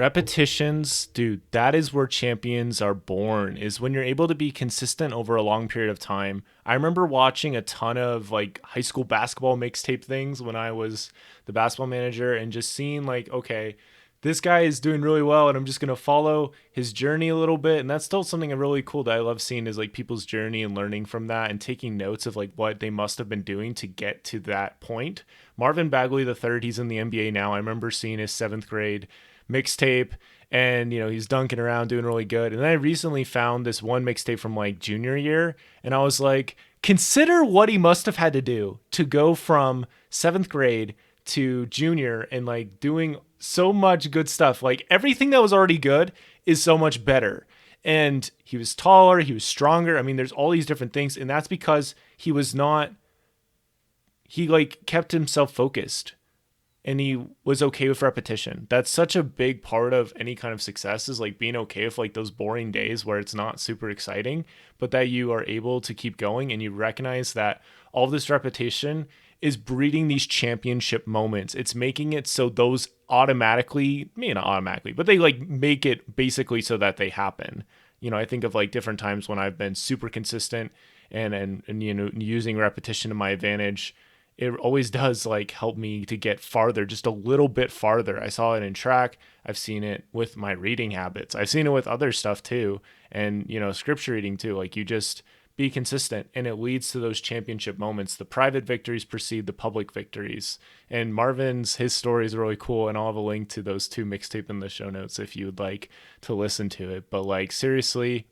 Repetitions, dude, that is where champions are born, is when you're able to be consistent over a long period of time. I remember watching a ton of like high school basketball mixtape things when I was the basketball manager and just seeing like, okay, this guy is doing really well and I'm just going to follow his journey a little bit. And that's still something really cool that I love seeing is like people's journey and learning from that and taking notes of like what they must have been doing to get to that point. Marvin Bagley the third, he's in the NBA now. I remember seeing his seventh grade mixtape and he's dunking around doing really good. And then I recently found this one mixtape from like junior year and I was like, consider what he must have had to do to go from seventh grade to junior and like doing so much good stuff. Like everything that was already good is so much better. And he was taller, he was stronger. I mean, there's all these different things. And that's because he like kept himself focused and he was okay with repetition. That's such a big part of any kind of success, is like being okay with like those boring days where it's not super exciting, but that you are able to keep going and you recognize that all this repetition is breeding these championship moments. It's making it so those automatically, maybe not automatically, but they like make it basically so that they happen. I think of like different times when I've been super consistent and using repetition to my advantage. It always does like help me to get farther, just a little bit farther. I saw it in track. I've seen it with my reading habits. I've seen it with other stuff too. And, scripture reading too. Like you just be consistent and it leads to those championship moments. The private victories precede the public victories. And his story is really cool. And I'll have a link to those two mixtape in the show notes if you would like to listen to it. But like seriously,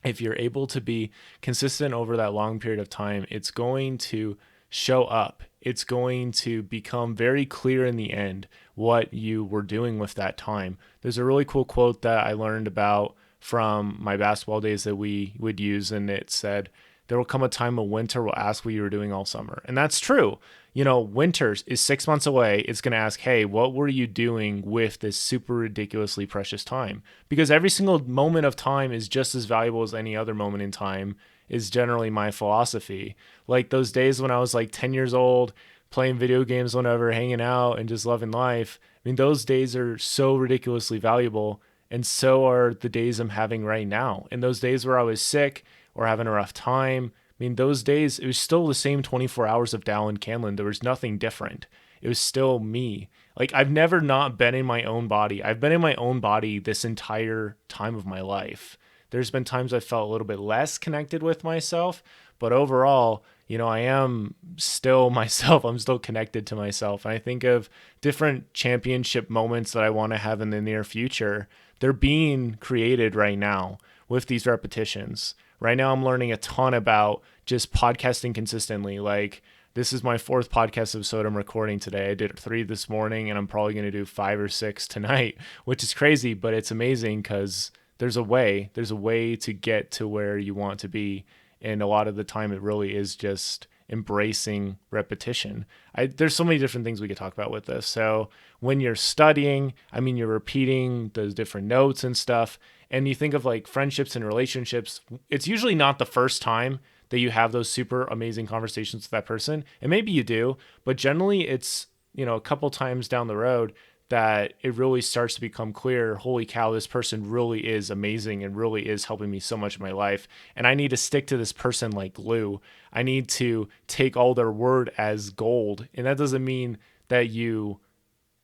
if you're able to be consistent over that long period of time, it's going to show up. It's going to become very clear in the end what you were doing with that time. There's a really cool quote that I learned about from my basketball days that we would use, and it said, there will come a time when winter will ask what you were doing all summer. And that's true. Winter is 6 months away. It's going to ask, hey, what were you doing with this super ridiculously precious time? Because every single moment of time is just as valuable as any other moment in time, is generally my philosophy. Like those days when I was like 10 years old, playing video games whenever, hanging out and just loving life. I mean, those days are so ridiculously valuable. And so are the days I'm having right now. And those days where I was sick or having a rough time, I mean, those days, it was still the same 24 hours of Dallin, Candland. There was nothing different. It was still me. Like, I've never not been in my own body. I've been in my own body this entire time of my life. There's been times I felt a little bit less connected with myself, but overall, I am still myself. I'm still connected to myself. And I think of different championship moments that I want to have in the near future. They're being created right now with these repetitions. Right now, I'm learning a ton about just podcasting consistently. Like, this is my fourth podcast episode I'm recording today. I did 3 this morning, and I'm probably going to do 5 or 6 tonight, which is crazy, but it's amazing because there's a way to get to where you want to be. And a lot of the time it really is just embracing repetition. There's so many different things we could talk about with this. So when you're studying, I mean, you're repeating those different notes and stuff. And you think of like friendships and relationships, it's usually not the first time that you have those super amazing conversations with that person. And maybe you do, but generally it's, a couple times down the road that it really starts to become clear, holy cow, this person really is amazing and really is helping me so much in my life. And I need to stick to this person like glue. I need to take all their word as gold. And that doesn't mean that you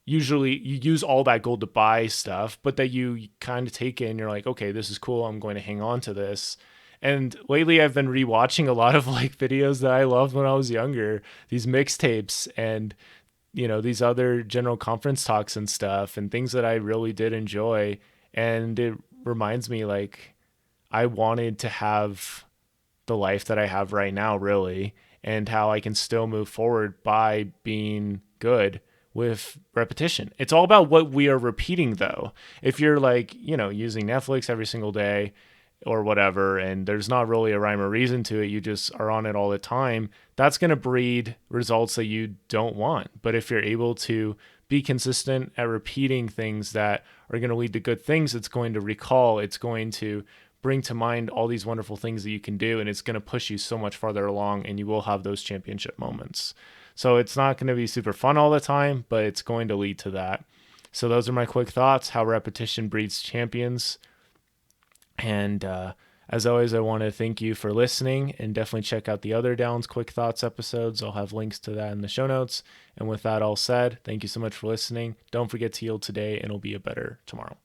use all that gold to buy stuff, but that you kind of take it and you're like, okay, this is cool. I'm going to hang on to this. And lately I've been rewatching a lot of like videos that I loved when I was younger, these mixtapes and these other general conference talks and stuff and things that I really did enjoy. And it reminds me like I wanted to have the life that I have right now, really, and how I can still move forward by being good with repetition. It's all about what we are repeating though. If you're like, using Netflix every single day or whatever, and there's not really a rhyme or reason to it, you just are on it all the time, that's going to breed results that you don't want. But if you're able to be consistent at repeating things that are going to lead to good things, it's going to recall, it's going to bring to mind all these wonderful things that you can do, and it's going to push you so much farther along, and you will have those championship moments. So it's not going to be super fun all the time, but it's going to lead to that. So those are my quick thoughts, how repetition breeds champions. And as always, I want to thank you for listening, and definitely check out the other Dallin's Quick Thoughts episodes. I'll have links to that in the show notes. And with that all said, thank you so much for listening. Don't forget to heal today, and it'll be a better tomorrow.